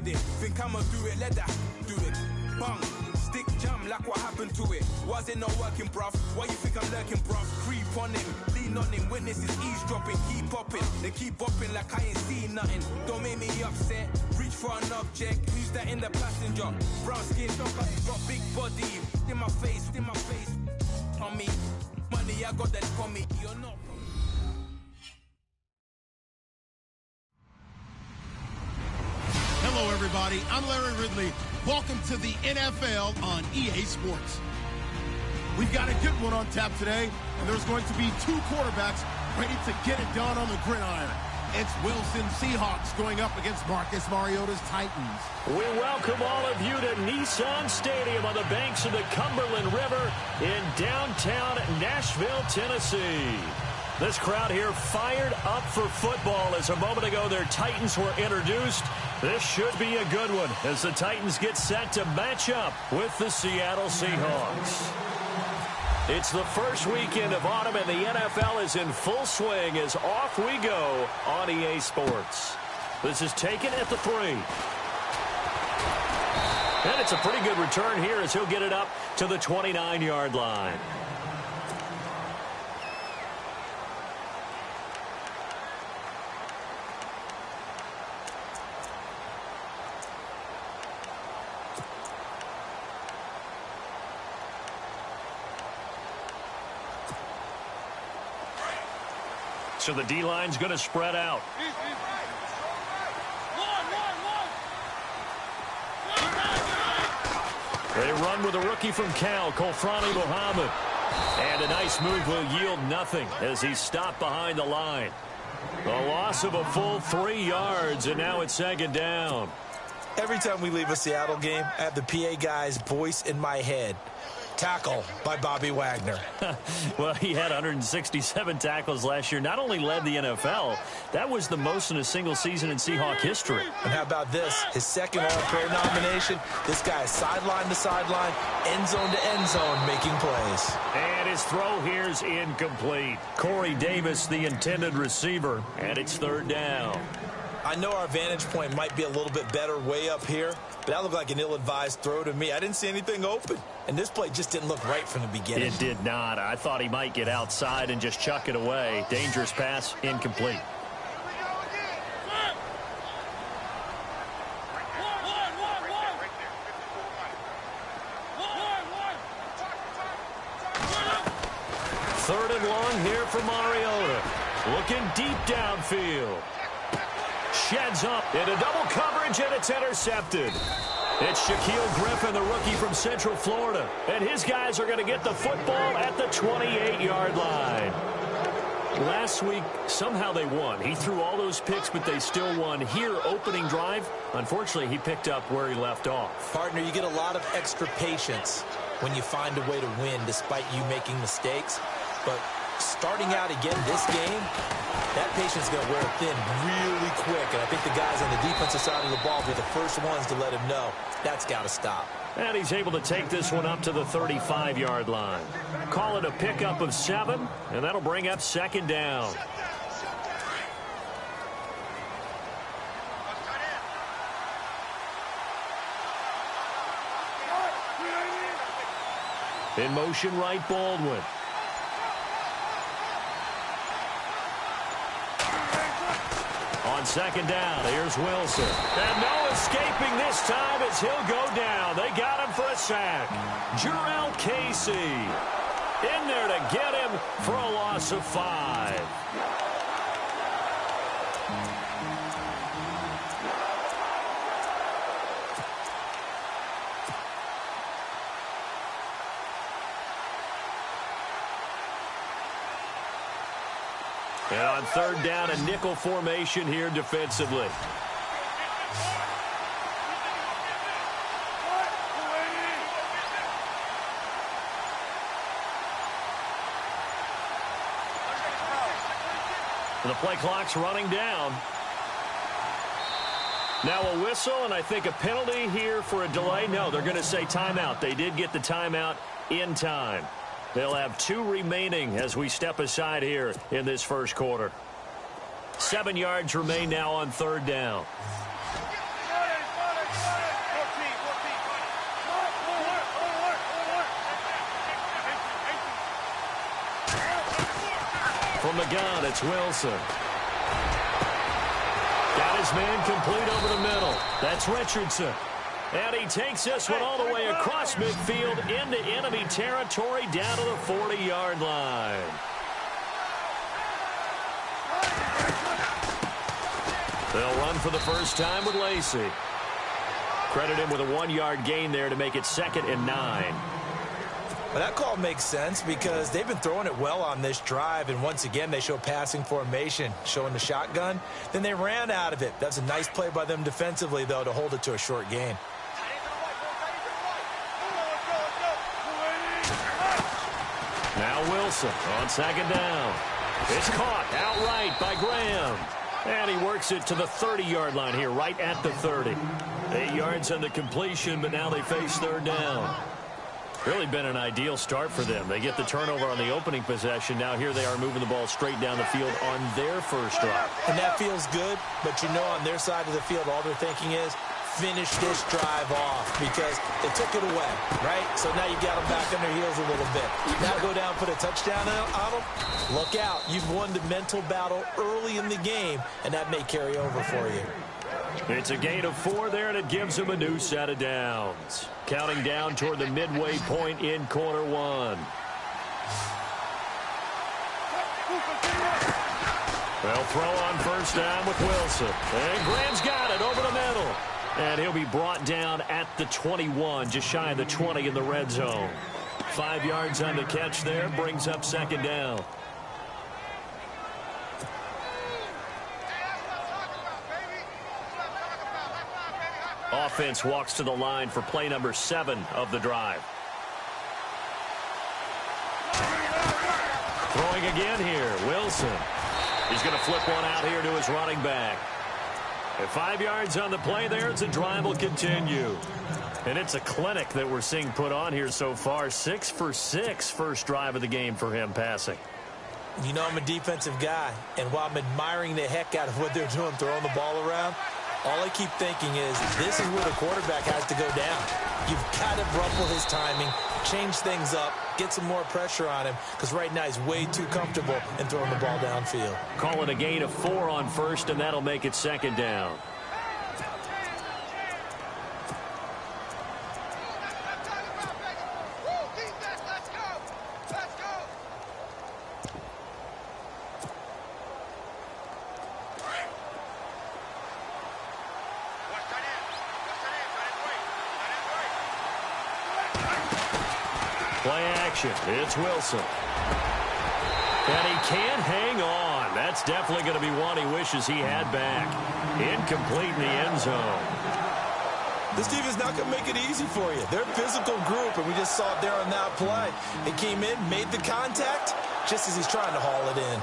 with it. Think I'ma do it, let that do it. Bang, stick jam like what happened to it. Was it not working, bruv? Why you think I'm lurking, bruv? Creep on him, lean on him, witnesses eavesdropping. Keep popping, they keep bopping like I ain't seen nothing. Don't make me upset, reach for an object. Who's that in the passenger? Brown skin, got big body. In my face, on me. Money, I got that for me. You're not. Hello, everybody. I'm Larry Ridley. Welcome to the NFL on EA Sports. We've got a good one on tap today, and there's going to be two quarterbacks ready to get it done on the gridiron. It's Wilson Seahawks going up against Marcus Mariota's Titans. We welcome all of you to Nissan Stadium on the banks of the Cumberland River in downtown Nashville, Tennessee. This crowd here fired up for football as a moment ago their Titans were introduced. This should be a good one as the Titans get set to match up with the Seattle Seahawks. It's the first weekend of autumn and the NFL is in full swing as off we go on EA Sports. This is taken at the 3. And it's a pretty good return here as he'll get it up to the 29-yard line. So the D-line's going to spread out. They run with a rookie from Cal, Kolfrani Muhammad. And a nice move will yield nothing as he's stopped behind the line. A loss of a full 3 yards, and now it's second down. Every time we leave a Seattle game, I have the PA guy's voice in my head. Tackle by Bobby Wagner. Well, he had 167 tackles last year. Not only led the NFL, that was the most in a single season in Seahawk history. And how about this? His second All-Pro nomination. This guy is sideline to sideline, end zone to end zone, making plays. And his throw here's incomplete. Corey Davis, the intended receiver, and it's third down. I know our vantage point might be a little bit better way up here, but that looked like an ill-advised throw to me. I didn't see anything open, and this play just didn't look right from the beginning. It did not. I thought he might get outside and just chuck it away. Dangerous pass, incomplete. Third and long here for Mariota. Looking deep downfield. Sheds up into double coverage, and it's intercepted. It's Shaquille Griffin, the rookie from Central Florida. And his guys are going to get the football at the 28-yard line. Last week, somehow they won. He threw all those picks, but they still won. Here, opening drive, unfortunately, he picked up where he left off. Partner, you get a lot of extra patience when you find a way to win despite you making mistakes. But starting out again this game, that patience is going to wear thin really quick. And I think the guys on the defensive side of the ball will be the first ones to let him know that's got to stop. And he's able to take this one up to the 35-yard line. Call it a pickup of 7, and that'll bring up second down. In motion, right, Baldwin. On second down, here's Wilson. And no escaping this time as he'll go down. They got him for a sack. Jurrell Casey in there to get him for a loss of 5. And on third down, a nickel formation here defensively. The play clock's running down. Now a whistle, and I think a penalty here for a delay. No, they're going to say timeout. They did get the timeout in time. They'll have 2 remaining as we step aside here in this first quarter. 7 yards remain now on third down. From the gun, it's Wilson. Got his man complete over the middle. That's Richardson. And he takes this one all the way across midfield into enemy territory down to the 40-yard line. They'll run for the first time with Lacey. Credit him with a 1-yard gain there to make it 2nd and 9. Well, that call makes sense because they've been throwing it well on this drive, and once again they show passing formation, showing the shotgun. Then they ran out of it. That's a nice play by them defensively, though, to hold it to a short gain. Now Wilson on 2nd down. It's caught outright by Graham. And he works it to the 30-yard line here, right at the 30. 8 yards on the completion, but now they face 3rd down. Really been an ideal start for them. They get the turnover on the opening possession. Now here they are moving the ball straight down the field on their first drive. And that feels good, but you know on their side of the field, all they're thinking is, finish this drive off because they took it away, right? So now you got them back on their heels a little bit. Now go down, put a touchdown on them. Look out. You've won the mental battle early in the game, and that may carry over for you. It's a gain of 4 there, and it gives them a new set of downs. Counting down toward the midway point in quarter 1. They'll throw on first down with Wilson. And Graham's got it over the middle. And he'll be brought down at the 21, just shy of the 20 in the red zone. 5 yards on the catch there, brings up 2nd down. Offense walks to the line for play number 7 of the drive. Throwing again here, Wilson. He's going to flip one out here to his running back. At 5 yards on the play there, the drive will continue. And it's a clinic that we're seeing put on here so far. 6 for 6 first drive of the game for him passing. You know I'm a defensive guy, and while I'm admiring the heck out of what they're doing, throwing the ball around, all I keep thinking is this is where the quarterback has to go down. You've got to ruffle his timing, change things up, get some more pressure on him, because right now he's way too comfortable in throwing the ball downfield. Call it a gain of 4 on first, and that'll make it 2nd down. Play action. It's Wilson. And he can't hang on. That's definitely going to be one he wishes he had back. Incomplete in the end zone. This team is not going to make it easy for you. They're a physical group, and we just saw it there on that play. He came in, made the contact, just as he's trying to haul it in.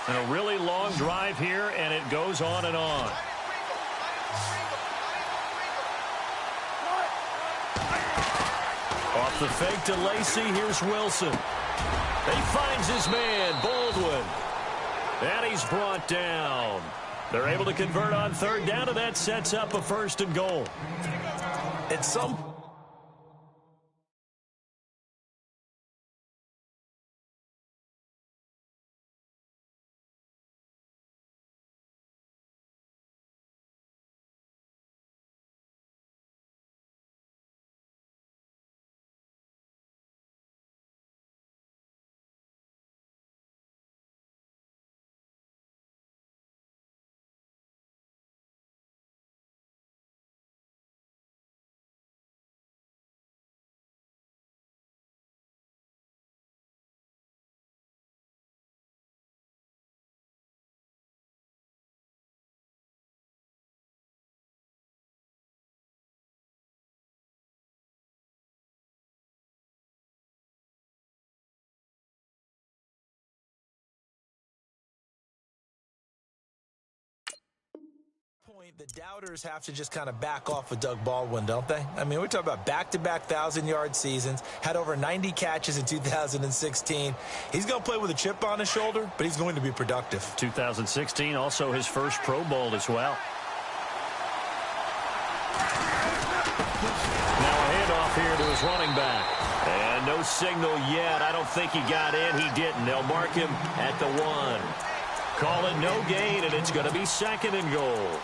And a really long drive here, and it goes on and on. Off the fake to Lacey, here's Wilson. He finds his man, Baldwin. And he's brought down. They're able to convert on 3rd down, and that sets up a 1st and goal. At some point, the doubters have to just kind of back off with Doug Baldwin, don't they? I mean, we're talking about back-to-back 1,000-yard seasons, had over 90 catches in 2016. He's going to play with a chip on his shoulder, but he's going to be productive. 2016, also his first Pro Bowl as well. running back. And no signal yet. I don't think he got in. He didn't. They'll mark him at the 1. Call it no gain, and it's going to be 2nd and goal.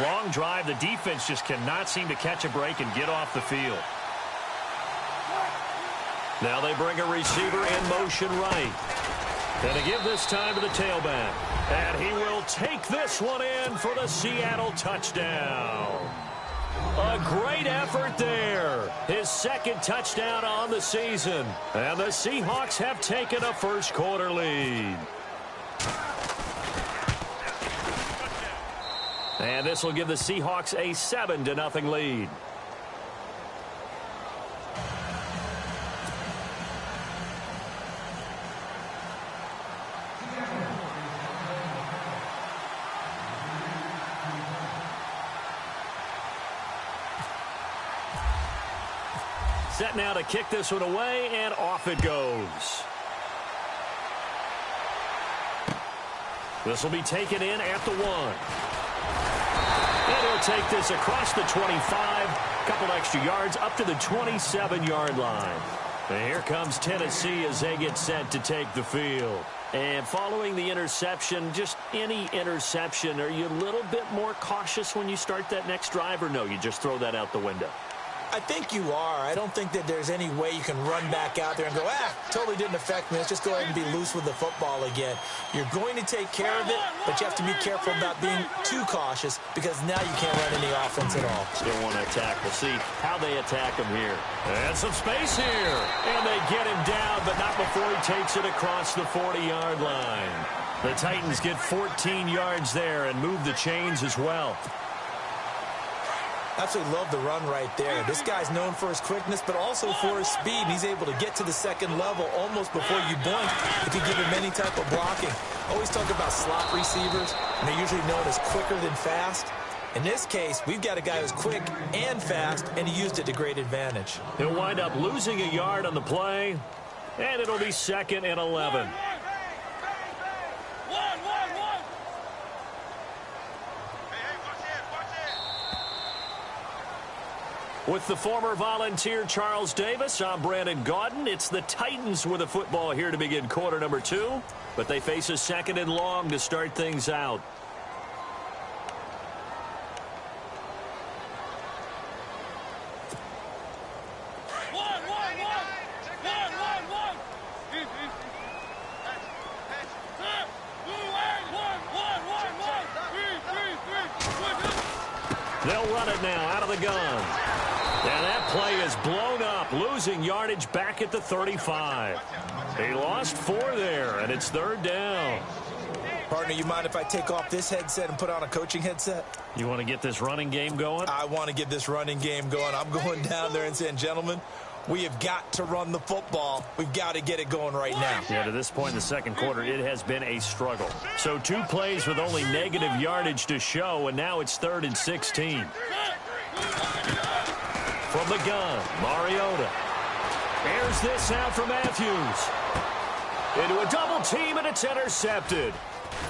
Long drive. The defense just cannot seem to catch a break and get off the field. Now they bring a receiver in motion right. Going to give this time to the tailback. And he will take this one in for the Seattle touchdown. A great effort there. His 2nd touchdown on the season. And the Seahawks have taken a first quarter lead. And this will give the Seahawks a 7-0 lead. Set now to kick this one away, and off it goes. This will be taken in at the 1. And he'll take this across the 25, couple extra yards up to the 27-yard line. And here comes Tennessee as they get set to take the field. And following the interception, just any interception, are you a little bit more cautious when you start that next drive, or no, you just throw that out the window? I think you are. I don't think that there's any way you can run back out there and go, totally didn't affect me. Let's just go ahead and be loose with the football again. You're going to take care of it, but you have to be careful about being too cautious because now you can't run any offense at all. Still want to attack. We'll see how they attack him here. And some space here. And they get him down, but not before he takes it across the 40-yard line. The Titans get 14 yards there and move the chains as well. Absolutely love the run right there. This guy's known for his quickness, but also for his speed. And he's able to get to the 2nd level almost before you blink if you give him any type of blocking. Always talk about slot receivers, and they're usually known as quicker than fast. In this case, we've got a guy who's quick and fast, and he used it to great advantage. He'll wind up losing a yard on the play, and it'll be 2nd and 11. With the former Volunteer Charles Davis, I'm Brandon Gaudin. It's the Titans with the football here to begin quarter number 2, but they face a 2nd and long to start things out. They'll run it now out of the gun. And that play is blown up, losing yardage back at the 35. He lost 4 there, and it's 3rd down. Partner, you mind if I take off this headset and put on a coaching headset? You want to get this running game going? I want to get this running game going. I'm going down there and saying, gentlemen, we have got to run the football. We've got to get it going right now. Yeah, to this point in the 2nd quarter, it has been a struggle. So 2 plays with only negative yardage to show, and now it's 3rd and 16. From the gun, Mariota. Airs this out for Matthews. Into a double team, and it's intercepted.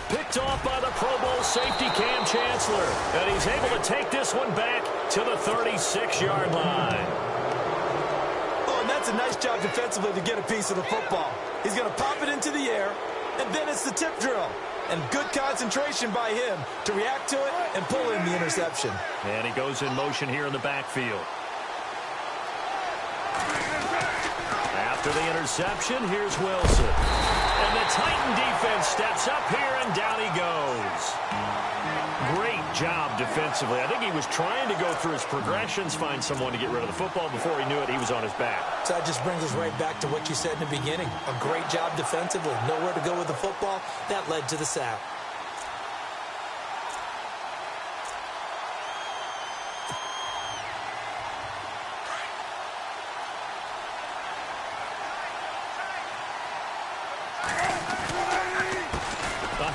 Picked off by the Pro Bowl safety Cam Chancellor. And he's able to take this one back to the 36-yard line. Oh, and that's a nice job defensively to get a piece of the football. He's going to pop it into the air, and then it's the tip drill. And good concentration by him to react to it and pull in the interception. And he goes in motion here in the backfield. After the interception, here's Wilson. And the Titan defense steps up here, and down he goes. Great job defensively. I think he was trying to go through his progressions, find someone to get rid of the football. Before he knew it, he was on his back. So that just brings us right back to what you said in the beginning. A great job defensively. Nowhere to go with the football. That led to the sack.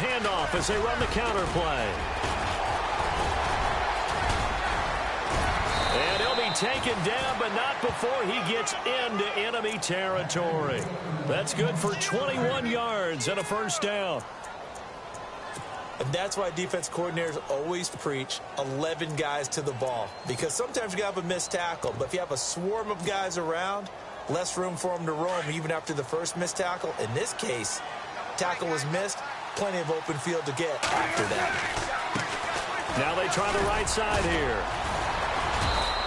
Handoff as they run the counter play. And he'll be taken down, but not before he gets into enemy territory. That's good for 21 yards and a first down. And that's why defense coordinators always preach 11 guys to the ball. Because sometimes you have a missed tackle, but if you have a swarm of guys around, less room for them to roam even after the first missed tackle. In this case, tackle was missed, plenty of open field to get after that. Now they try the right side here.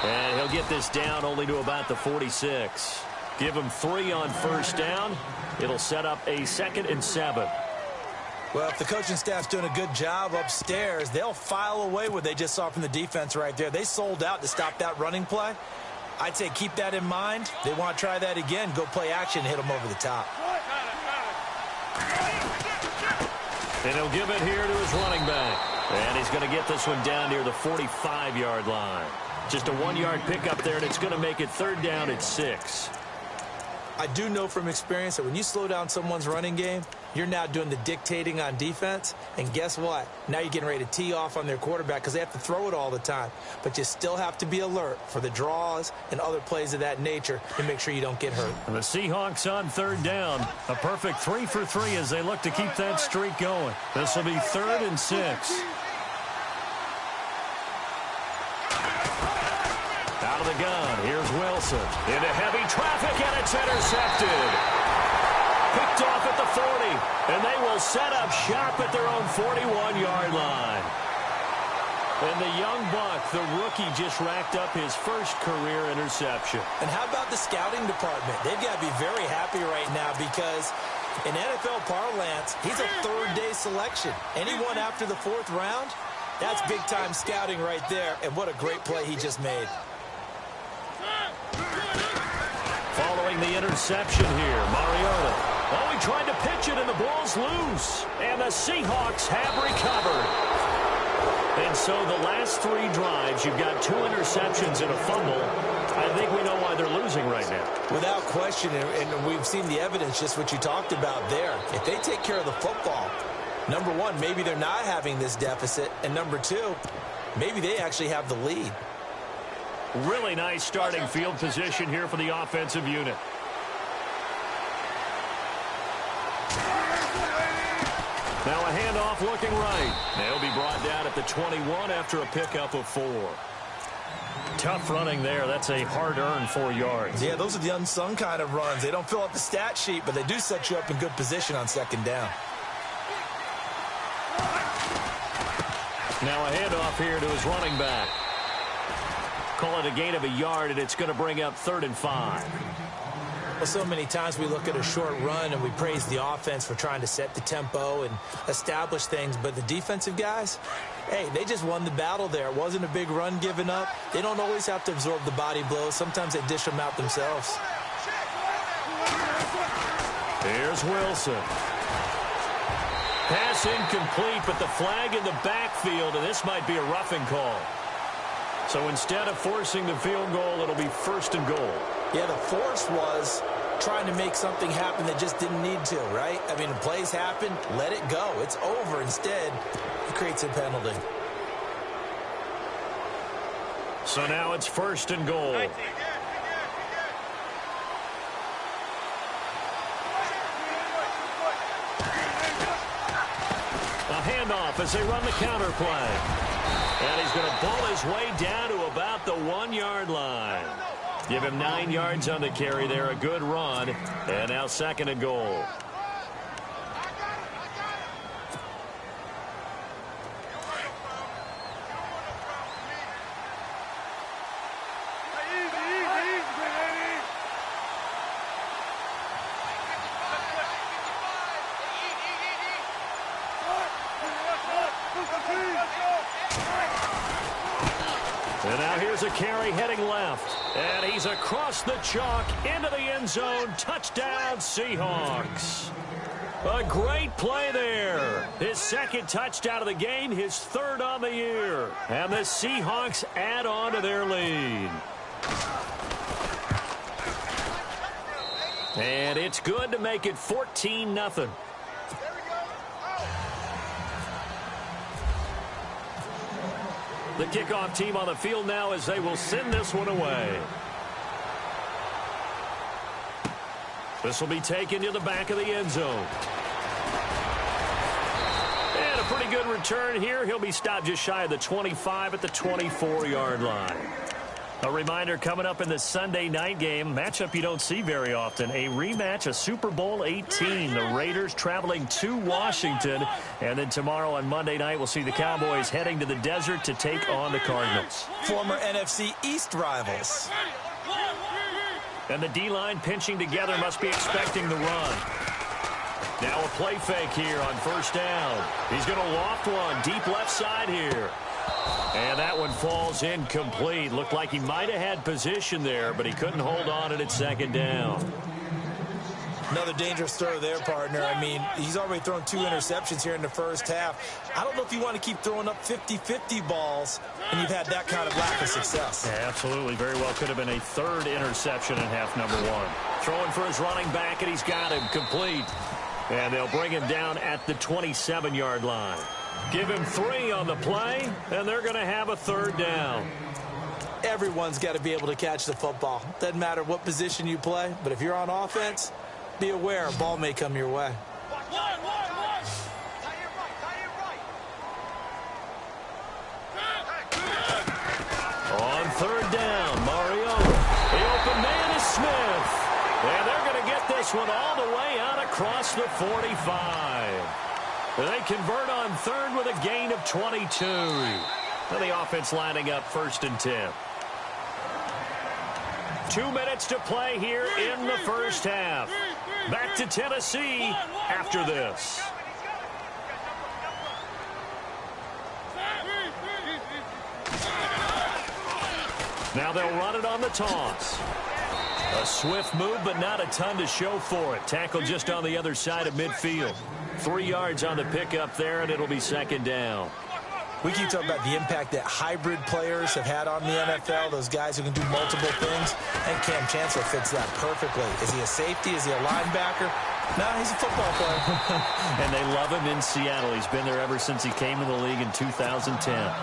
And he'll get this down only to about the 46. Give him 3 on first down. It'll set up a 2nd and 7. Well, if the coaching staff's doing a good job upstairs, they'll file away what they just saw from the defense right there. They sold out to stop that running play. I'd say keep that in mind. They want to try that again. Go play action and hit them over the top. And he'll give it here to his running back. And he's going to get this one down near the 45-yard line. Just a 1-yard pickup there, and it's going to make it 3rd down at 6. I do know from experience that when you slow down someone's running game, you're now doing the dictating on defense. And guess what? Now you're getting ready to tee off on their quarterback because they have to throw it all the time. But you still have to be alert for the draws and other plays of that nature to make sure you don't get hurt. And the Seahawks on 3rd down. A perfect 3 for 3 as they look to keep that streak going. This will be 3rd and 6. Out of the gun, here's Wilson. Into heavy traffic, and it's intercepted. Picked off at the 40, and they will set up shop at their own 41-yard line. And the young buck, the rookie, just racked up his first career interception. And how about the scouting department? They've got to be very happy right now because in NFL parlance, he's a 3rd-day selection. Anyone after the 4th round, that's big-time scouting right there, and what a great play he just made. Following the interception here, Mariota. Oh, he tried to pitch it, and the ball's loose. And the Seahawks have recovered. And so the last 3 drives, you've got 2 interceptions and a fumble. I think we know why they're losing right now. Without question, and we've seen the evidence, just what you talked about there. If they take care of the football, number 1, maybe they're not having this deficit. And number 2, maybe they actually have the lead. Really nice starting field position here for the offensive unit. Now a handoff looking right. They'll be brought down at the 21 after a pickup of 4. Tough running there. That's a hard-earned 4 yards. Yeah, those are the unsung kind of runs. They don't fill up the stat sheet, but they do set you up in good position on 2nd down. Now a handoff here to his running back. Call it a gain of a yard, and it's going to bring up 3rd and 5. Well, so many times we look at a short run and we praise the offense for trying to set the tempo and establish things, but the defensive guys, hey, they just won the battle there. It wasn't a big run given up. They don't always have to absorb the body blows. Sometimes they dish them out themselves. Here's Wilson. Pass incomplete, but the flag in the backfield, and this might be a roughing call. So instead of forcing the field goal, it'll be 1st and goal. Yeah, the force was trying to make something happen that just didn't need to, right? I mean, the plays happen, let it go. It's over. Instead, it creates a penalty. So now it's 1st and goal. A handoff as they run the counter play. And he's going to ball his way down to about the 1-yard line. Give him 9 yards on the carry there. A good run. And now 2nd and goal. And now here's a carry heading left. And he's across the chalk into the end zone. Touchdown, Seahawks. A great play there. His 2nd touchdown of the game, his 3rd on the year. And the Seahawks add on to their lead. And it's good to make it 14-0. The kickoff team on the field now as they will send this one away. This will be taken to the back of the end zone. And a pretty good return here. He'll be stopped just shy of the 25 at the 24-yard line. A reminder coming up in the Sunday night game, matchup you don't see very often, a rematch of Super Bowl 18. The Raiders traveling to Washington. And then tomorrow on Monday night, we'll see the Cowboys heading to the desert to take on the Cardinals. Former NFC East rivals. And the D-line pinching together, must be expecting the run. Now a play fake here on first down. He's going to loft one deep left side here. And that one falls incomplete. Looked like he might have had position there, but he couldn't hold on at second down. Another dangerous throw there, partner. I mean, he's already thrown 2 interceptions here in the first half. I don't know if you want to keep throwing up 50-50 balls, and you've had that kind of lack of success. Yeah, absolutely. Very well could have been a 3rd interception in half number 1. Throwing for his running back, and he's got him complete. And they'll bring him down at the 27-yard line. Give him 3 on the play, and they're going to have a 3rd down. Everyone's got to be able to catch the football. Doesn't matter what position you play, but if you're on offense, be aware a ball may come your way. On 3rd down, Mariota. The open man is Smith. And they're going to get this one all the way out across the 45. They convert on 3rd with a gain of 22. And the offense lining up 1st and 10. 2 minutes to play here in the first half. Back to Tennessee after this. Now they'll run it on the toss. A swift move, but not a ton to show for it. Tackle just on the other side of midfield. 3 yards on the pickup there, and it'll be 2nd down. We keep talking about the impact that hybrid players have had on the NFL, those guys who can do multiple things, and Cam Chancellor fits that perfectly. Is he a safety? Is he a linebacker? No, he's a football player. And they love him in Seattle. He's been there ever since he came in the league in 2010.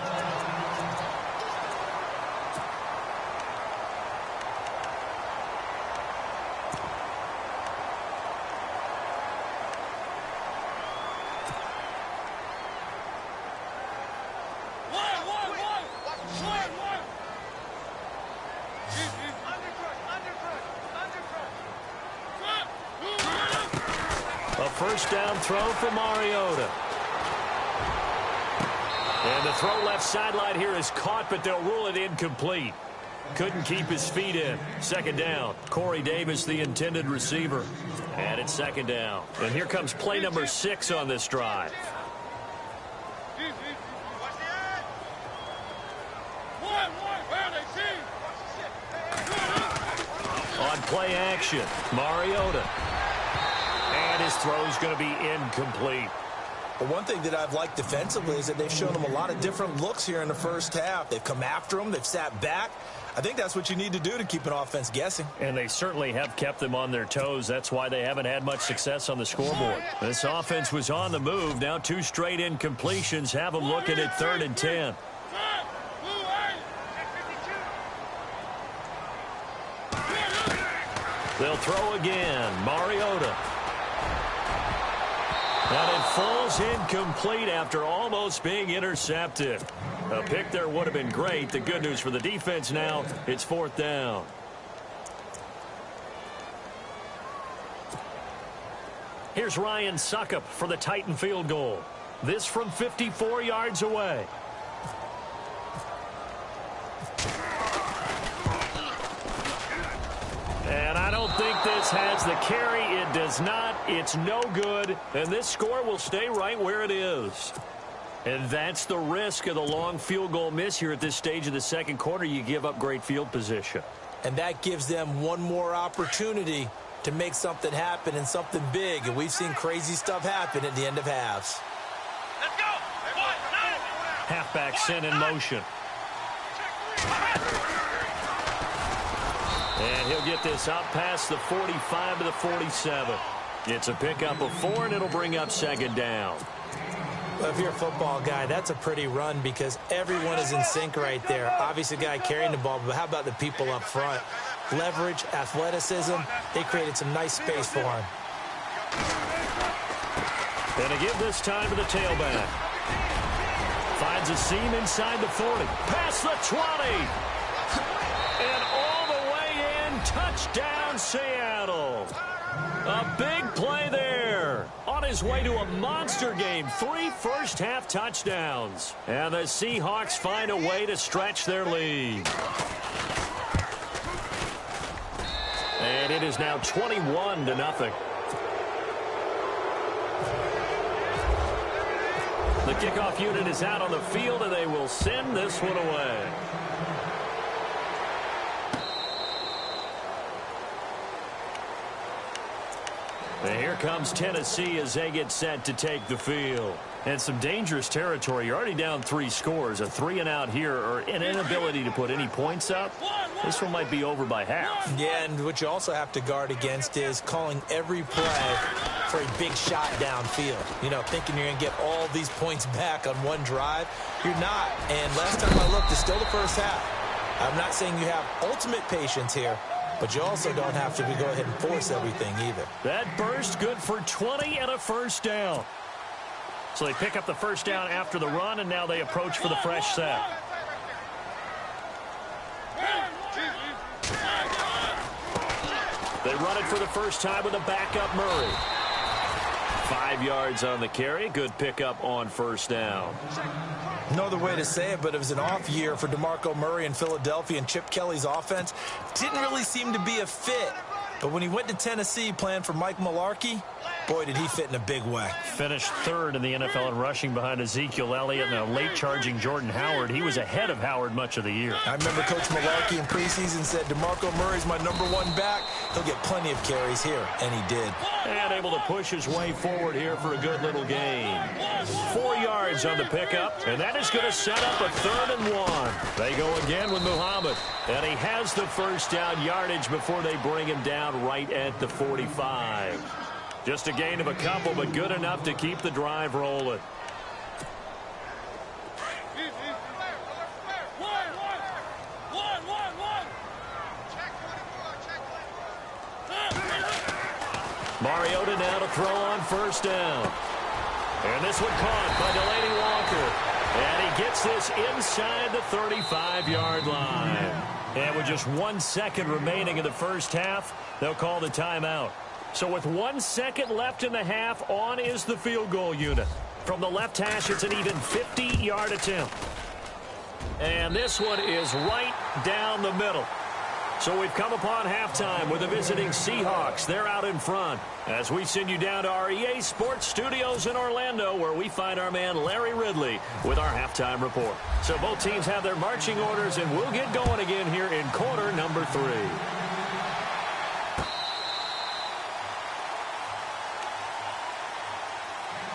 First down throw for Mariota. And the throw left sideline here is caught, but they'll rule it incomplete. Couldn't keep his feet in. 2nd down. Corey Davis, the intended receiver. And it's 2nd down. And here comes play number 6 on this drive. On play action, Mariota. And his throw's going to be incomplete. But one thing that I've liked defensively is that they've shown him a lot of different looks here in the first half. They've come after him. They've sat back. I think that's what you need to do to keep an offense guessing. And they certainly have kept them on their toes. That's why they haven't had much success on the scoreboard. This offense was on the move. Now 2 straight incompletions have them looking at 3rd and 10. They'll throw again. Mariota. And it falls incomplete after almost being intercepted. A pick there would have been great. The good news for the defense now, it's 4th down. Here's Ryan Suckup for the Titan field goal. This from 54 yards away. And I don't think this has the carry. It does not. It's no good. And this score will stay right where it is. And that's the risk of the long field goal miss here at this stage of the second quarter. You give up great field position. And that gives them one more opportunity to make something happen and something big. And we've seen crazy stuff happen at the end of halves. Let's go. Halfback sent in motion. And he'll get this out past the 45 to the 47. It's a pickup of 4, and it'll bring up 2nd down. If you're a football guy, that's a pretty run because everyone is in sync right there. Obviously, the guy carrying the ball, but how about the people up front? Leverage, athleticism, they created some nice space for him. And to give this time to the tailback. Finds a seam inside the 40. Past the 20. And all the way in. Touchdown, Seattle. A big play there. On his way to a monster game. 3 first-half touchdowns. And the Seahawks find a way to stretch their lead. And it is now 21-0. The kickoff unit is out on the field, and they will send this one away. And here comes Tennessee as they get set to take the field. And some dangerous territory. You're already down 3 scores. A 3-and-out here, or an inability to put any points up. This one might be over by half. Yeah, and what you also have to guard against is calling every play for a big shot downfield. You know, thinking you're going to get all these points back on one drive. You're not. And last time I looked, it's still the first half. I'm not saying you have ultimate patience here, but you also don't have to go ahead and force everything either. That burst good for 20 and a first down. So they pick up the first down after the run, and now they approach for the fresh set. They run it for the first time with a backup Murray. 5 yards on the carry. Good pickup on first down. No other way to say it, but it was an off year for DeMarco Murray in Philadelphia, and Chip Kelly's offense didn't really seem to be a fit. But when he went to Tennessee playing for Mike Mularkey, boy, did he fit in a big way. Finished 3rd in the NFL in rushing behind Ezekiel Elliott and a late-charging Jordan Howard. He was ahead of Howard much of the year. I remember Coach Mularkey in preseason said, DeMarco Murray's my #1 back. He'll get plenty of carries here, and he did. And able to push his way forward here for a good little gain. 4 yards on the pickup, and that is going to set up a 3rd and 1. They go again with Muhammad, and he has the first down yardage before they bring him down right at the 45. Just a gain of a couple, but good enough to keep the drive rolling. Mariota now to throw on first down. And this one caught by Delaney Walker. And he gets this inside the 35-yard line. And with just 1 second remaining in the first half, they'll call the timeout. So with 1 second left in the half, on is the field goal unit. From the left hash, it's an even 50-yard attempt. And this one is right down the middle. So we've come upon halftime with the visiting Seahawks. They're out in front as we send you down to our EA Sports Studios in Orlando, where we find our man Larry Ridley with our halftime report. So both teams have their marching orders, and we'll get going again here in quarter number 3.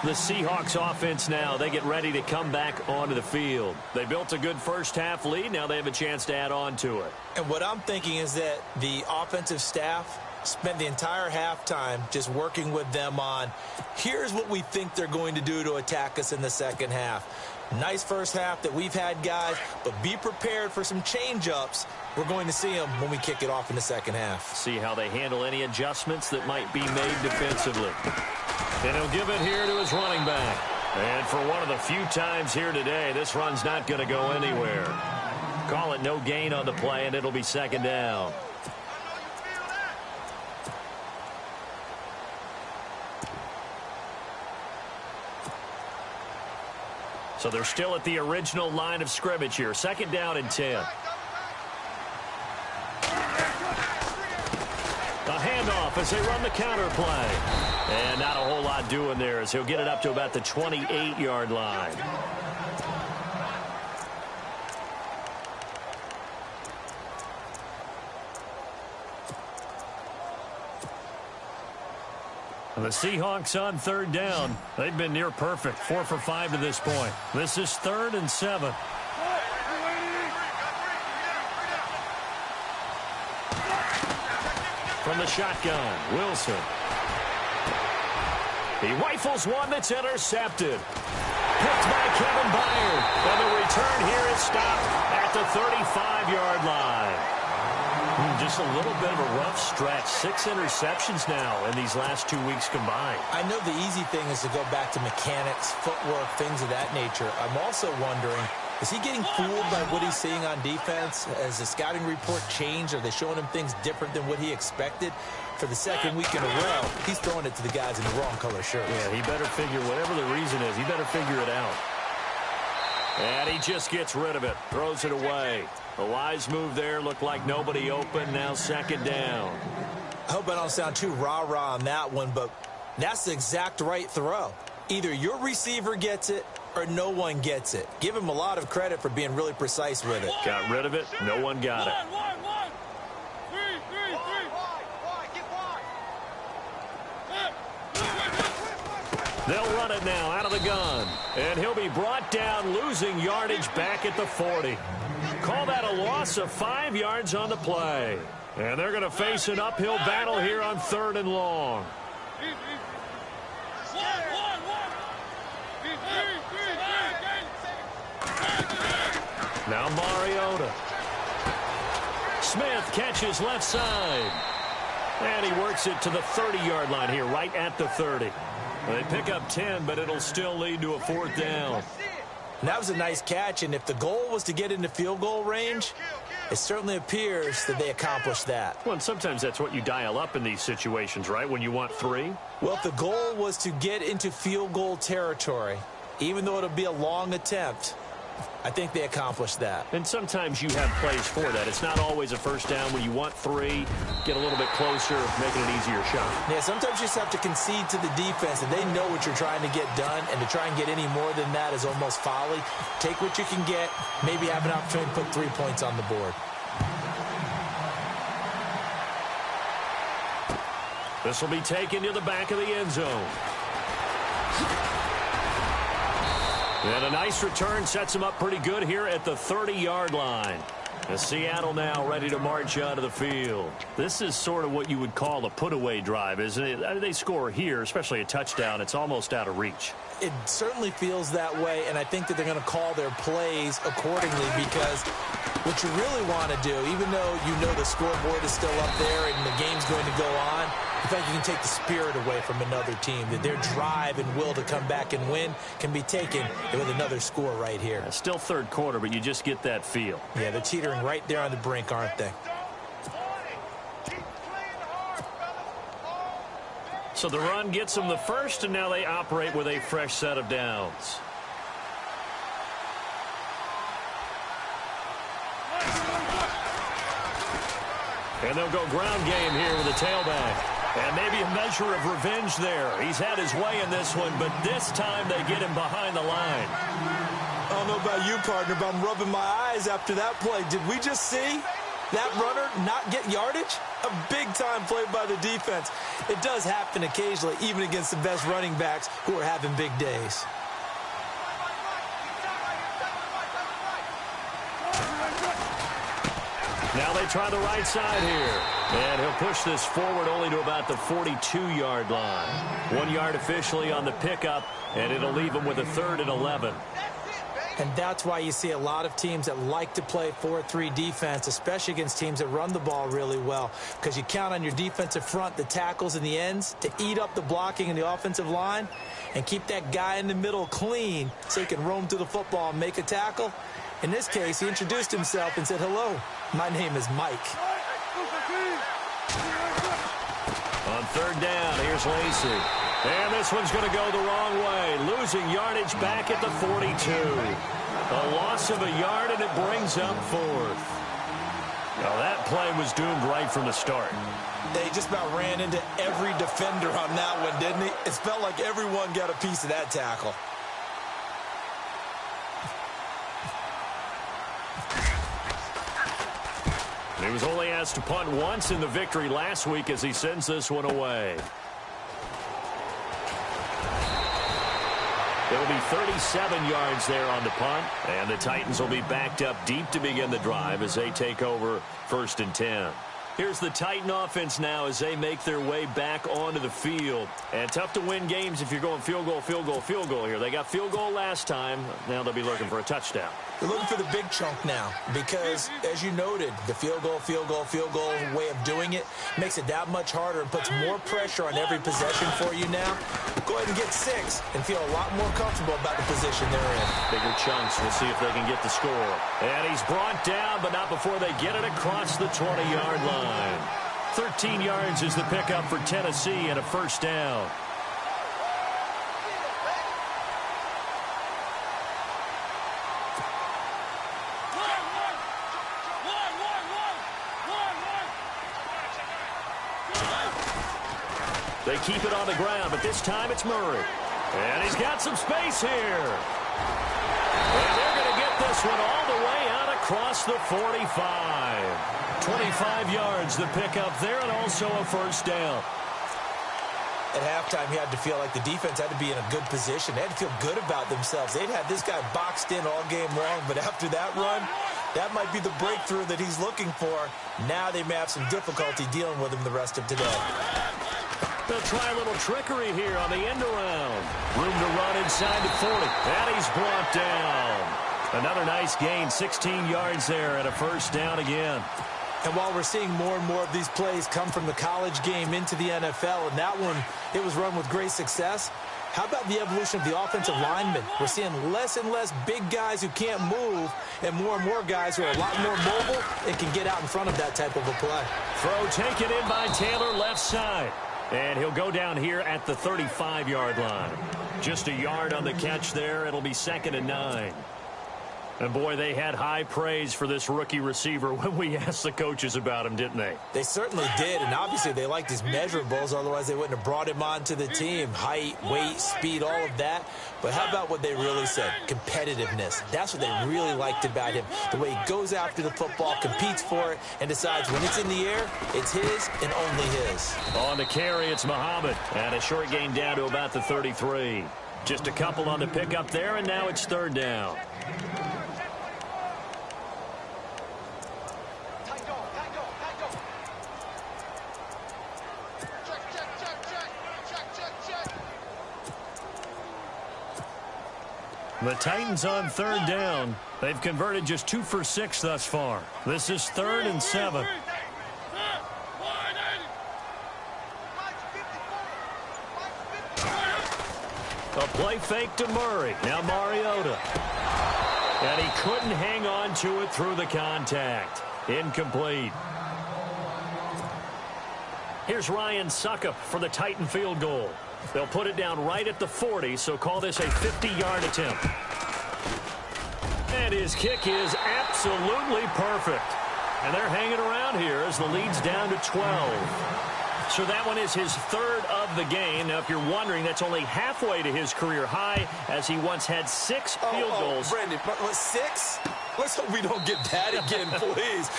The Seahawks offense now, they get ready to come back onto the field. They built a good first half lead. Now they have a chance to add on to it. And what I'm thinking is that the offensive staff spent the entire halftime just working with them on, here's what we think they're going to do to attack us in the second half. Nice first half that we've had, guys, but be prepared for some change-ups. We're going to see them when we kick it off in the second half. See how they handle any adjustments that might be made defensively. And he'll give it here to his running back. And for one of the few times here today, this run's not going to go anywhere. Call it no gain on the play, and it'll be second down. So they're still at the original line of scrimmage here. Second down and 10. A handoff as they run the counter play. And not a whole lot doing there as he'll get it up to about the 28-yard line. And the Seahawks on third down. They've been near perfect. 4 for 5 to this point. This is 3rd and 7. From the shotgun, Wilson. He rifles one that's intercepted. picked by Kevin Byard. And the return here is stopped at the 35-yard line. Just a little bit of a rough stretch. 6 interceptions now in these last 2 weeks combined. I know the easy thing is to go back to mechanics, footwork, things of that nature. I'm also wondering, is he getting fooled by what he's seeing on defense? Has the scouting report changed? Are they showing him things different than what he expected? For the second week in a row, he's throwing it to the guys in the wrong color shirts. Yeah, he better figure, whatever the reason is, he better figure it out. And he just gets rid of it, throws it away. A wise move there, looked like nobody open, now second down. I hope I don't sound too rah-rah on that one, but that's the exact right throw. Either your receiver gets it or no one gets it. Give him a lot of credit for being really precise with it. Got rid of it, no one got it. They'll run it now out of the gun. And he'll be brought down, losing yardage back at the 40. Call that a loss of 5 yards on the play. And they're going to face an uphill battle here on 3rd and long. Now Mariota. Smith catches left side. And he works it to the 30-yard line here, right at the 30. They pick up 10, but it'll still lead to a 4th down. And that was a nice catch, and if the goal was to get into field goal range, it certainly appears that they accomplished that. Well, and sometimes that's what you dial up in these situations, right, when you want 3? Well, if the goal was to get into field goal territory, even though it'll be a long attempt, I think they accomplished that. And sometimes you have plays for that. It's not always a first down. When you want 3, get a little bit closer, make it an easier shot. Yeah, sometimes you just have to concede to the defense, and they know what you're trying to get done, and to try and get any more than that is almost folly. Take what you can get, maybe have an opportunity to put 3 points on the board. This will be taken to the back of the end zone. And a nice return sets him up pretty good here at the 30-yard line. And Seattle now ready to march out of the field. This is sort of what you would call a put-away drive, isn't it? They score here, especially a touchdown. It's almost out of reach. It certainly feels that way, and I think that they're going to call their plays accordingly, because what you really want to do, even though you know the scoreboard is still up there and the game's going to go on, in fact, you can take the spirit away from another team, that their drive and will to come back and win can be taken with another score right here. Still 3rd quarter, but you just get that feel. Yeah, they're teetering right there on the brink, aren't they? So the run gets them the first, and now they operate with a fresh set of downs. And they'll go ground game here with a tailback. And maybe a measure of revenge there. He's had his way in this one, but this time they get him behind the line. I don't know about you, partner, but I'm rubbing my eyes after that play. Did we just see that runner not get yardage? A big-time play by the defense. It does happen occasionally, even against the best running backs who are having big days. Now they try the right side here. And he'll push this forward only to about the 42-yard line. 1 yard officially on the pickup, and it'll leave him with a 3rd and 11. And that's why you see a lot of teams that like to play 4-3 defense, especially against teams that run the ball really well, because you count on your defensive front, the tackles and the ends, to eat up the blocking in the offensive line and keep that guy in the middle clean so he can roam to the football and make a tackle. In this case, he introduced himself and said, "Hello, my name is Mike." On 3rd down, here's Lacey. And this one's going to go the wrong way. Losing yardage back at the 42. A loss of a yard, and it brings up 4th. Now that play was doomed right from the start. They just about ran into every defender on that one, didn't he? It felt like everyone got a piece of that tackle. He was only asked to punt once in the victory last week as he sends this one away. It'll be 37 yards there on the punt, and the Titans will be backed up deep to begin the drive as they take over 1st and 10. Here's the Titan offense now as they make their way back onto the field. And tough to win games if you're going field goal, field goal, field goal here. They got field goal last time. Now they'll be looking for a touchdown. They're looking for the big chunk now because, as you noted, the field goal way of doing it makes it that much harder and puts more pressure on every possession for you now. Go ahead and get 6 and feel a lot more comfortable about the position they're in. Bigger chunks. We'll see if they can get the score. And he's brought down, but not before they get it across the 20-yard line. 13 yards is the pickup for Tennessee and a first down. They keep it on the ground, but this time it's Murray. And he's got some space here. And they're going to get this one all the way out across the 45. 25 yards, the pickup there, and also a first down. At halftime, you had to feel like the defense had to be in a good position. They had to feel good about themselves. They'd had this guy boxed in all game long, but after that run, that might be the breakthrough that he's looking for. Now they may have some difficulty dealing with him the rest of today. They'll try a little trickery here on the end around. Room to run inside the 40. And he's brought down. Another nice gain, 16 yards there, and a first down again. And while we're seeing more and more of these plays come from the college game into the NFL, and that one, it was run with great success, how about the evolution of the offensive linemen? We're seeing less and less big guys who can't move and more guys who are a lot more mobile and can get out in front of that type of a play. Throw taken in by Taylor, left side. And he'll go down here at the 35-yard line. Just a yard on the catch there. It'll be 2nd and 9. And, boy, they had high praise for this rookie receiver when we asked the coaches about him, didn't they? They certainly did, and obviously they liked his measurables. Otherwise, they wouldn't have brought him onto the team. Height, weight, speed, all of that. But how about what they really said? Competitiveness. That's what they really liked about him. The way he goes after the football, competes for it, and decides when it's in the air, it's his and only his. On the carry, it's Muhammad. And a short gain down to about the 33. Just a couple on the pickup there, and now it's 3rd down. The Titans on 3rd down. They've converted just 2 for 6 thus far. This is 3rd and 7. A play fake to Murray. Now Mariota. And he couldn't hang on to it through the contact. Incomplete. Here's Ryan Suckup for the Titan field goal. They'll put it down right at the 40, so call this a 50-yard attempt. And his kick is absolutely perfect. And they're hanging around here as the lead's down to 12. So that one is his 3rd of the game. Now, if you're wondering, that's only halfway to his career high, as he once had 6 field goals. Brandon, 6? Let's hope we don't get that again, please.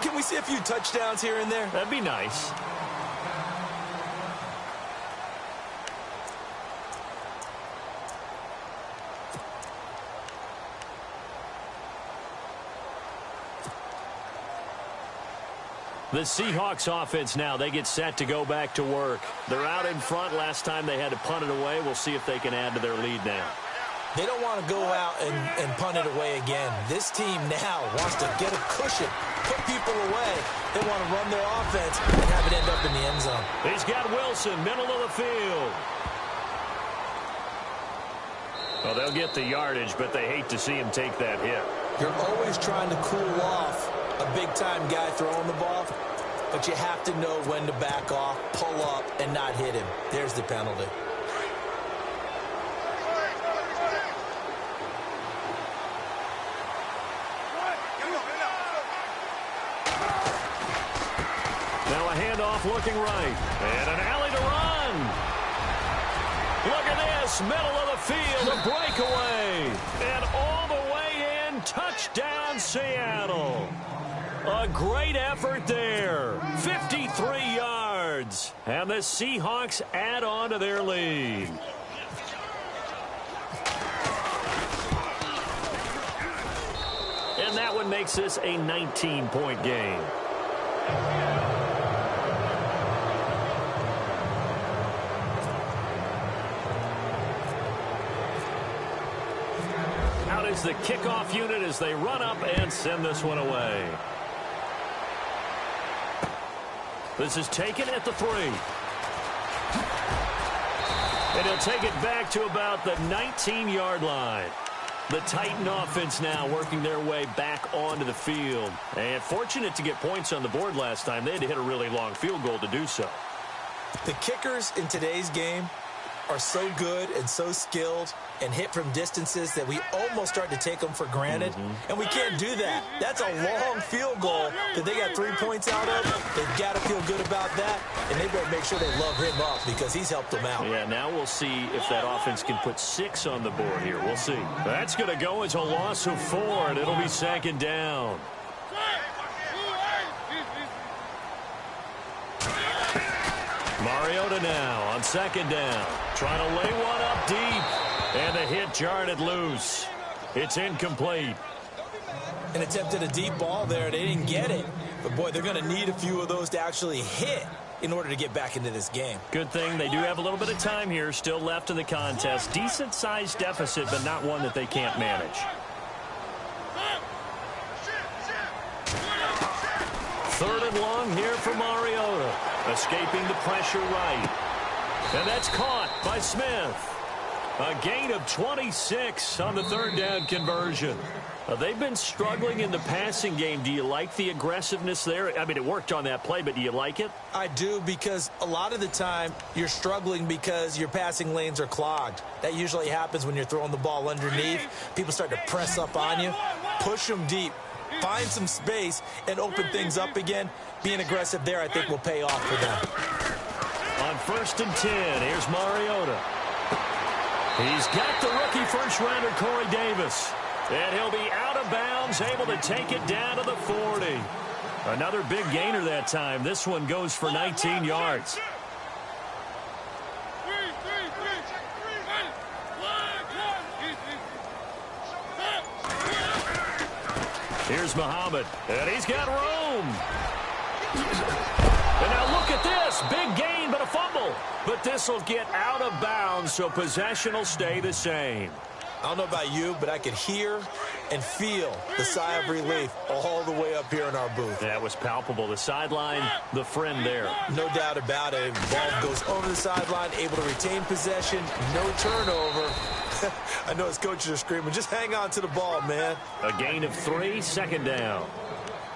Can we see a few touchdowns here and there? That'd be nice. The Seahawks offense now, they get set to go back to work. They're out in front. Last time they had to punt it away. We'll see if they can add to their lead now. They don't want to go out and punt it away again. This team now wants to get a cushion, put people away. They want to run their offense and have it end up in the end zone. He's got Wilson, middle of the field. Well, they'll get the yardage, but they hate to see him take that hit. You're always trying to cool off a big-time guy throwing the ball, but you have to know when to back off, pull up, and not hit him. There's the penalty. Now a handoff looking right, and an alley to run. Look at this, middle of the field, a breakaway, and all the way in, touchdown Seattle. A great effort there. 53 yards. And the Seahawks add on to their lead. And that one makes this a 19-point game. Out is the kickoff unit as they run up and send this one away. This is taken at the 3. And he'll take it back to about the 19-yard line. The Titan offense now working their way back onto the field. And fortunate to get points on the board last time. They had to hit a really long field goal to do so. The kickers in today's game are so good and so skilled and hit from distances that we almost start to take them for granted. And we can't do that. That's a long field goal that they got 3 points out of. They've got to feel good about that, and they better make sure they love him up because he's helped them out. Yeah, now we'll see if that offense can put 6 on the board here. We'll see. That's going to go as a loss of 4, and it'll be second down. Mariota now on second down. Trying to lay one up deep. And the hit jarred it loose. It's incomplete. And attempted a deep ball there. They didn't get it. But, boy, they're going to need a few of those to actually hit in order to get back into this game. Good thing they do have a little bit of time here still left in the contest. Decent-sized deficit, but not one that they can't manage. Third and long here for Mariota. Escaping the pressure right. And that's caught by Smith. A gain of 26 on the third down conversion. They've been struggling in the passing game. Do you like the aggressiveness there? I mean, it worked on that play, but do you like it? I do, because a lot of the time you're struggling because your passing lanes are clogged. That usually happens when you're throwing the ball underneath. People start to press up on you. Push them deep. Find some space and open things up again. Being aggressive there, I think, will pay off for them. On 1st and 10, here's Mariota. He's got the rookie first-rounder Corey Davis. And he'll be out of bounds, able to take it down to the 40. Another big gainer that time. This one goes for 19 yards. Here's Muhammad, and he's got room. And now look at this. Big gain, but a fumble. But this will get out of bounds, so possession will stay the same. I don't know about you, but I could hear and feel the sigh of relief all the way up here in our booth. That was palpable. The sideline, the friend there. No doubt about it. Ball goes over the sideline, able to retain possession, no turnover. I know his coaches are screaming, just hang on to the ball, man. A gain of 3, second down.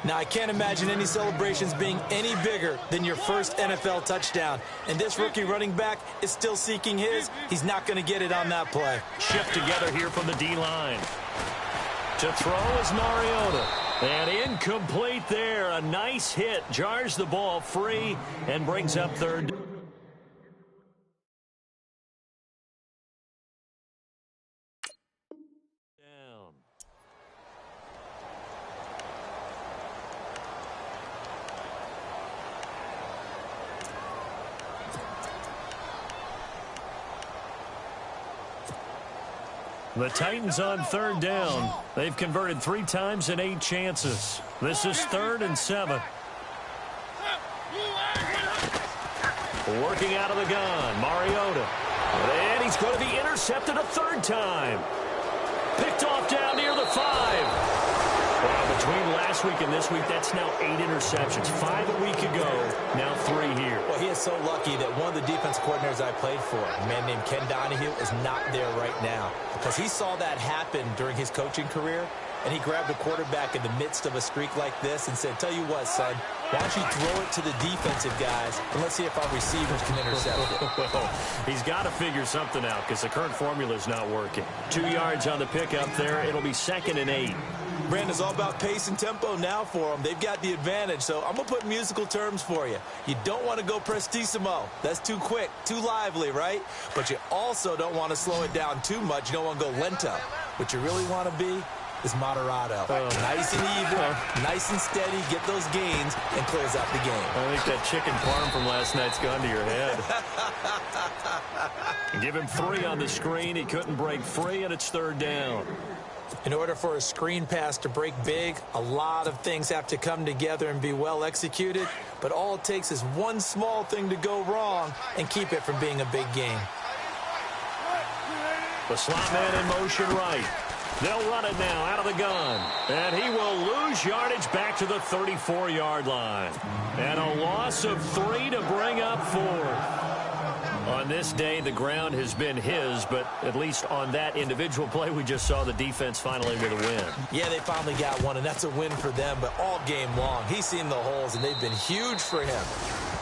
Now, I can't imagine any celebrations being any bigger than your first NFL touchdown. And this rookie running back is still seeking his. He's not going to get it on that play. Shift together here from the D-line. To throw is Mariota. And incomplete there. A nice hit. Jars the ball free and brings up third down. The Titans on third down. They've converted 3 times in 8 chances. This is 3rd and 7. Working out of the gun, Mariota. And he's going to be intercepted a 3rd time. Picked off down near the 5. Well, between last week and this week, that's now 8 interceptions. 5 a week ago, now 3 here. Well, he is so lucky that one of the defense coordinators I played for, a man named Ken Donahue, is not there right now. Because he saw that happen during his coaching career, and he grabbed the quarterback in the midst of a streak like this and said, tell you what, son, why don't you throw it to the defensive guys, and let's see if our receivers can intercept it. Well, he's got to figure something out because the current formula is not working. 2 yards on the pickup there. It'll be 2nd and 8. Brandon's all about pace and tempo now for them. They've got the advantage, so I'm going to put musical terms for you. You don't want to go prestissimo. That's too quick, too lively, right? But you also don't want to slow it down too much. You don't want to go lento. What you really want to be is moderato. Nice and even, nice and steady, get those gains, and close out the game. I think that chicken parm from last night's gone to your head. Give him 3 on the screen. He couldn't break free, and it's 3rd down. In order for a screen pass to break big, a lot of things have to come together and be well executed, but all it takes is one small thing to go wrong and keep it from being a big game. The slot man in motion right. They'll run it now out of the gun. And he will lose yardage back to the 34-yard line. And a loss of 3 to bring up 4. On this day, the ground has been his, but at least on that individual play, we just saw the defense finally with a win. Yeah, they finally got one, and that's a win for them, but all game long, he's seen the holes, and they've been huge for him.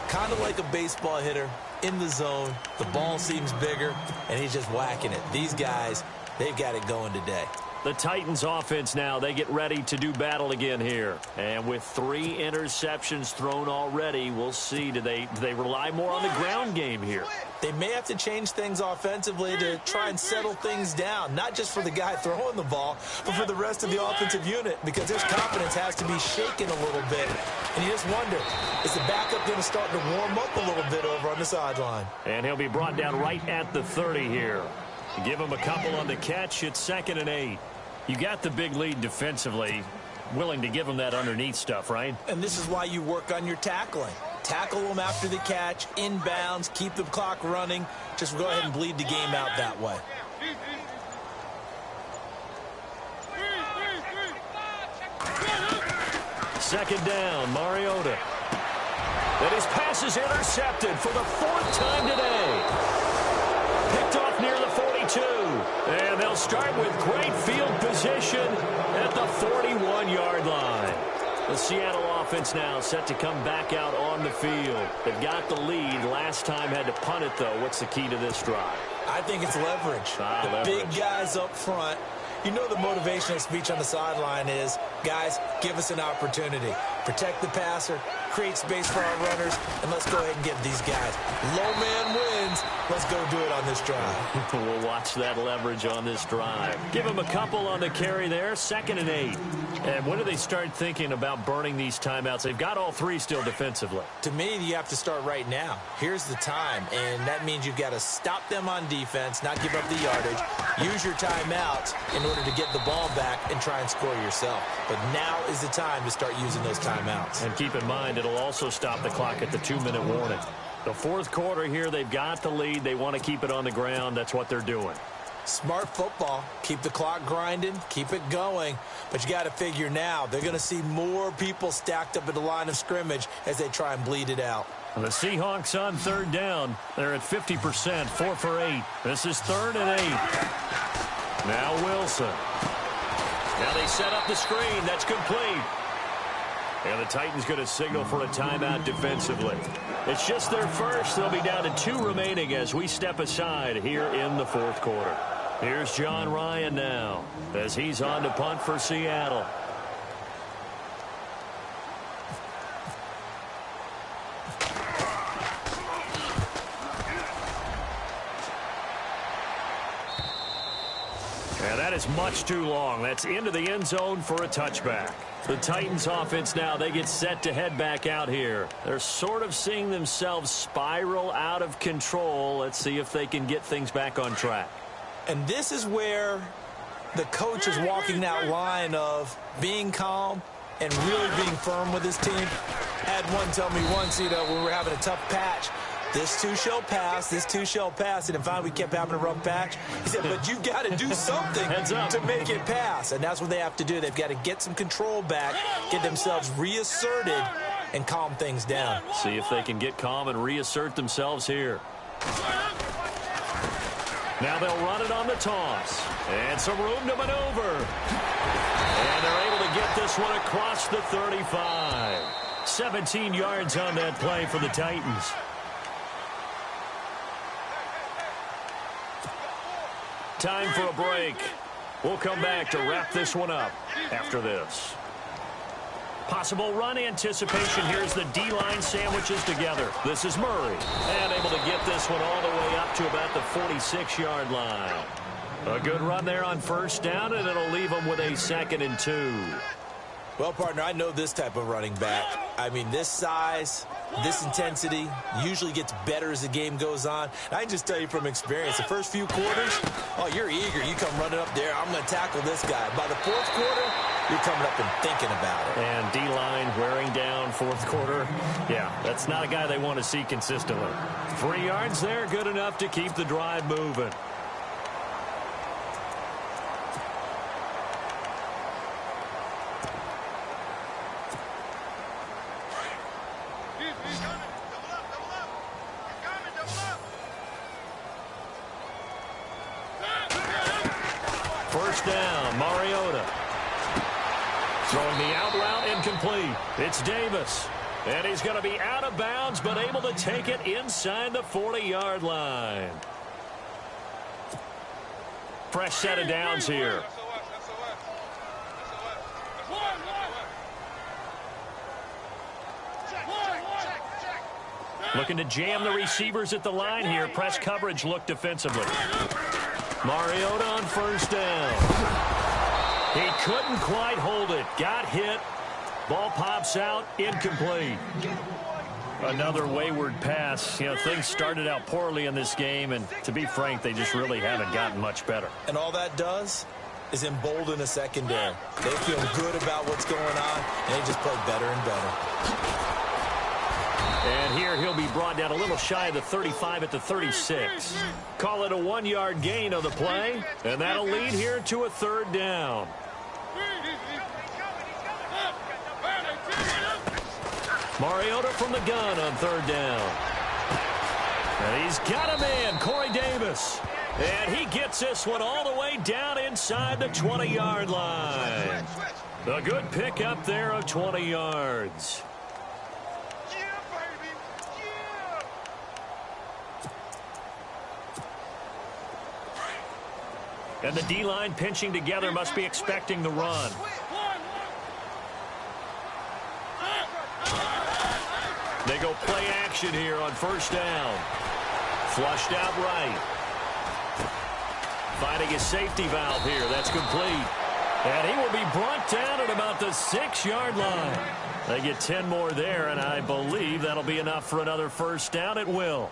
Kind of like a baseball hitter in the zone. The ball seems bigger, and he's just whacking it. These guys, they've got it going today. The Titans offense now, they get ready to do battle again here. And with 3 interceptions thrown already, we'll see. Do they rely more on the ground game here? They may have to change things offensively to try and settle things down, not just for the guy throwing the ball, but for the rest of the offensive unit, because his confidence has to be shaken a little bit. And you just wonder, is the backup going to start to warm up a little bit over on the sideline? And he'll be brought down right at the 30 here. Give him a couple on the catch. It's 2nd and 8. You got the big lead defensively, willing to give them that underneath stuff, right? And this is why you work on your tackling. Tackle them after the catch, inbounds, keep the clock running. Just go ahead and bleed the game out that way. Second down, Mariota. And his pass is intercepted for the 4th time today. Picked off near the 42. And they'll start with great field position at the 41-yard line. The Seattle offense now set to come back out on the field. They've got the lead. Last time had to punt it, though. What's the key to this drive? I think it's leverage. The big guys up front. You know the motivational speech on the sideline is, guys, give us an opportunity. Protect the passer, create space for our runners, and let's go ahead and get these guys. Low man wins. Let's go do it on this drive. We'll watch that leverage on this drive. Give them a couple on the carry there, 2nd and 8. And when do they start thinking about burning these timeouts? They've got all 3 still defensively. To me, you have to start right now. Here's the time, and that means you've got to stop them on defense, not give up the yardage, use your timeouts in order to get the ball back and try and score yourself. But now is the time to start using those timeouts. And keep in mind, it'll also stop the clock at the 2-minute warning. The 4th quarter here, they've got the lead. They want to keep it on the ground. That's what they're doing. Smart football. Keep the clock grinding. Keep it going. But you got to figure now, they're going to see more people stacked up at the line of scrimmage as they try and bleed it out. The Seahawks on 3rd down. They're at 50%, 4 for 8. This is 3rd and 8. Now Wilson. Now they set up the screen. That's complete. And the Titans going to signal for a timeout defensively. It's just their first. They'll be down to 2 remaining as we step aside here in the 4th quarter. Here's John Ryan now as he's on to punt for Seattle. And that is much too long. That's into the end zone for a touchback. The Titans offense now, they get set to head back out here. They're sort of seeing themselves spiral out of control. Let's see if they can get things back on track. And this is where the coach is walking that line of being calm and really being firm with his team. Had one tell me once, when we were having a tough patch, this too shall pass, this too shall pass. And finally we kept having a rough patch. He said, but you've got to do something to make it pass. And that's what they have to do. They've got to get some control back, get themselves reasserted, and calm things down. See if they can get calm and reassert themselves here. Now they'll run it on the toss. And some room to maneuver. And they're able to get this one across the 35. 17 yards on that play for the Titans. Time for a break. We'll come back to wrap this one up after this. Possible run anticipation. Here's the D-line sandwiches together. This is Murray. And able to get this one all the way up to about the 46-yard line. A good run there on 1st down, and it'll leave them with a 2nd and 2. Well, partner, I know this type of running back. I mean, this size, this intensity usually gets better as the game goes on. I can just tell you from experience, the first few quarters, oh, you're eager. You come running up there, I'm going to tackle this guy. By the fourth quarter, you're coming up and thinking about it. And D-line wearing down fourth quarter. Yeah, that's not a guy they want to see consistently. 3 yards there, good enough to keep the drive moving. First down, Mariota. Throwing the out route, incomplete. It's Davis. And he's going to be out of bounds, but able to take it inside the 40-yard line. Fresh set of downs here. Looking to jam the receivers at the line here. Press coverage look defensively. Mariota on first down. He couldn't quite hold it. Got hit. Ball pops out. Incomplete. Another wayward pass. You know, things started out poorly in this game, and to be frank, they just really haven't gotten much better. And all that does is embolden a secondary. They feel good about what's going on, and they just play better and better. And here he'll be brought down a little shy of the 35 at the 36. Call it a 1-yard gain of the play, and that'll lead here to a third down. Mariota from the gun on third down. And he's got a man, Corey Davis. And he gets this one all the way down inside the 20-yard line. A good pickup there of 20 yards. And the D-line pinching together, must be expecting the run. They go play action here on first down. Flushed out right. Finding a safety valve here. That's complete. And he will be brought down at about the 6-yard line. They get 10 more there, and I believe that'll be enough for another first down. It will.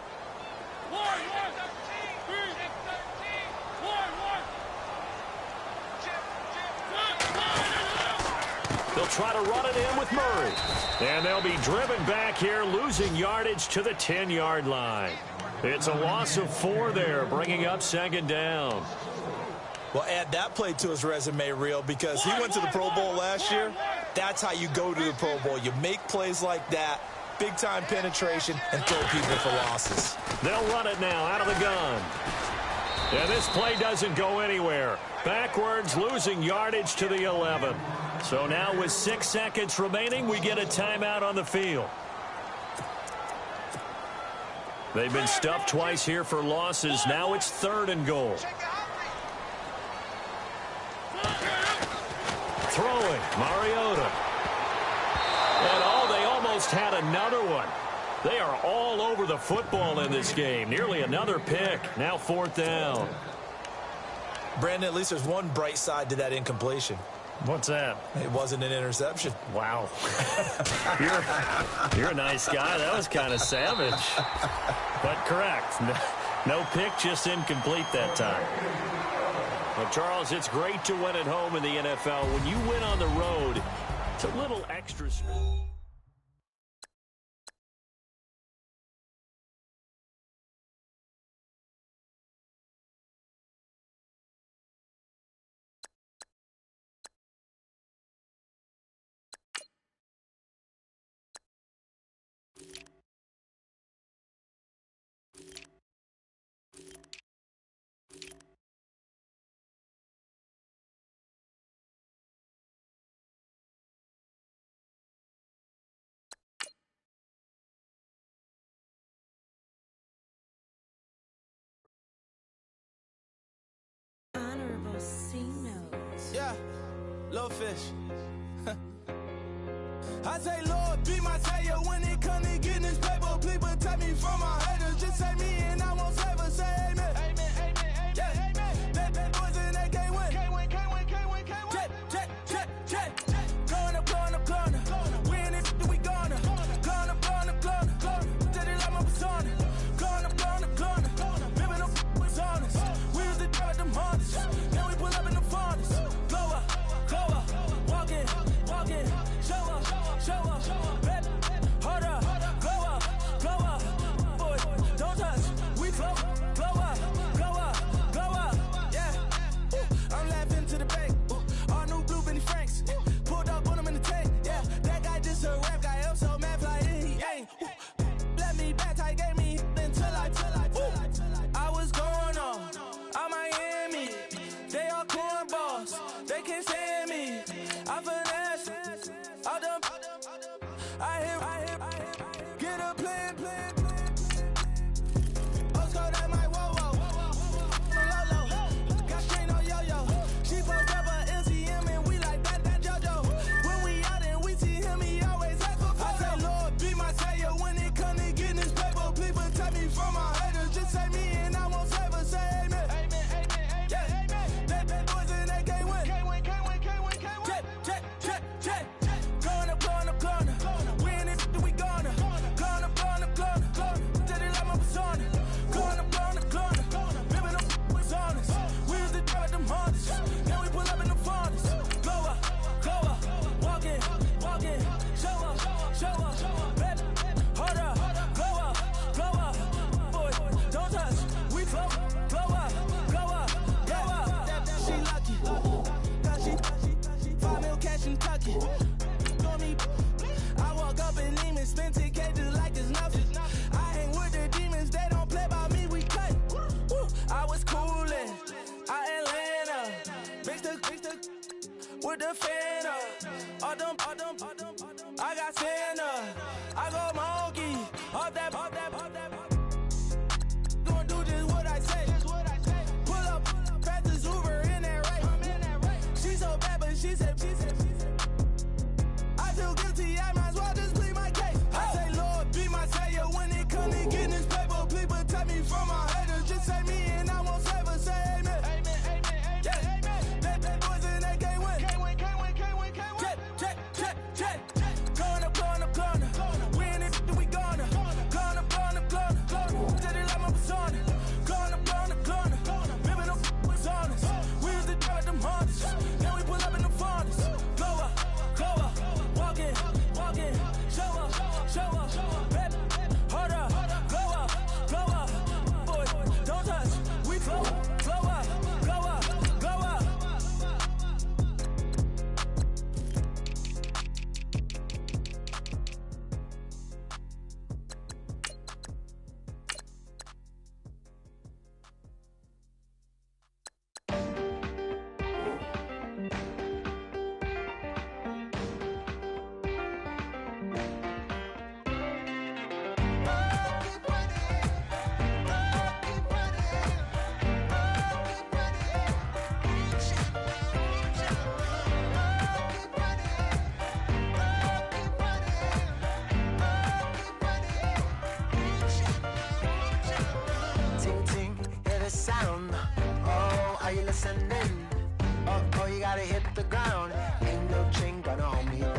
They'll try to run it in with Murray. And they'll be driven back here, losing yardage to the 10-yard line. It's a loss of 4 there, bringing up second down. Well, add that play to his resume, Real, because he went to the Pro Bowl last year. That's how you go to the Pro Bowl. You make plays like that, big-time penetration, and throw people for losses. They'll run it now out of the gun. And this play doesn't go anywhere. Backwards, losing yardage to the 11. So now with 6 seconds remaining, we get a timeout on the field. They've been stuffed twice here for losses. Now it's 3rd and goal. Throwing, Mariota. And they almost had another one. They are all over the football in this game. Nearly another pick. Now 4th down. Brandon, at least there's one bright side to that incompletion. What's that? It wasn't an interception. Wow. You're a nice guy. That was kind of savage. But correct. No pick, just incomplete that time. Well, Charles, it's great to win at home in the NFL. When you win on the road, it's a little extra. Yeah, little fish. I say, Lord, be my savior when it comes to getting this paper. Please protect me from my haters. Just say me and I won't favor. Say amen. Amen, amen, amen, yeah. Amen. Bad boys and they can't win. Can't win, can't win, can't win, can't win. Jet. Blowing up. We in it, we gonna. Blowing up. a fan of. All them. I got Santa. I go monkey. All that. Gonna do just what I say. Pull up, fast as Uber in that race. She so bad, but she said. I feel guilty, I might as well just plead my case. I say, Lord, be my savior when it comes to getting this paper. Please protect me from my haters. Just say me and I won't save her. Say amen. Yeah. That boys in that can't win. Check. Going up. We in it, we gonna. Going up. Just like my persona. Going up. Living no was honest. We used to drive them Hondas. Now we pull up in the Fondas. Glow up. Walking. Show up. Baby, hold up. Glow up. Boy, don't touch. We flow up. Sound. Oh, are you listening? Oh, you gotta hit the ground. Ain't no chain gonna hold me down.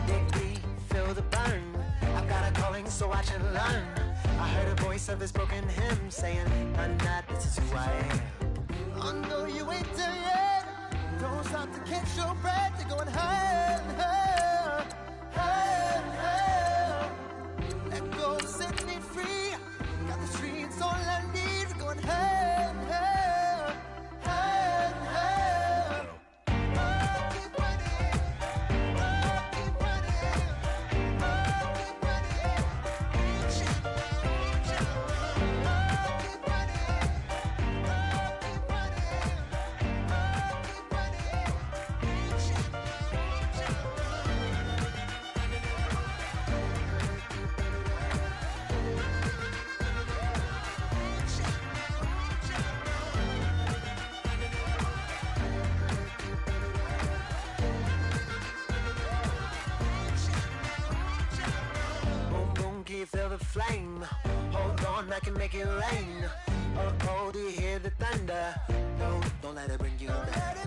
Dig, feel the burn. I've got a calling, so I should learn. I heard a voice of this broken hymn saying, "I'm not, this is who I am." I know you ain't there yet. Don't stop to catch your breath. You're going higher. Let go, set me free. Got the streets all I need. Going hell. Keep running. Feel the flame. Hold on, I can make it rain. Oh, do you hear the thunder? No, don't let it bring you down.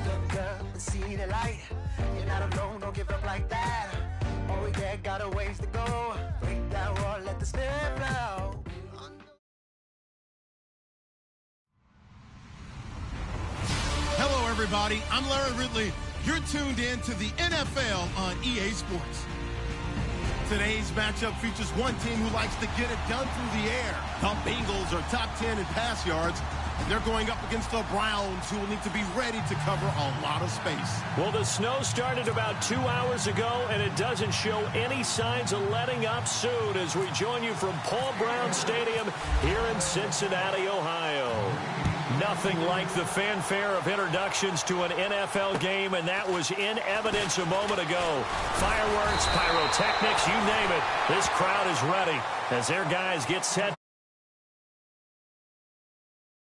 Look up and see the light. You're not alone, don't give up like that. Oh yeah, got a ways to go. Break that wall, let the spirit flow. Hello, everybody. I'm Larry Ridley. You're tuned in to the NFL on EA Sports. Today's matchup features one team who likes to get it done through the air. The Bengals are top 10 in pass yards. They're going up against the Browns, who will need to be ready to cover a lot of space. Well, the snow started about 2 hours ago, and it doesn't show any signs of letting up soon as we join you from Paul Brown Stadium here in Cincinnati, Ohio. Nothing like the fanfare of introductions to an NFL game, and that was in evidence a moment ago. Fireworks, pyrotechnics, you name it. This crowd is ready as their guys get set.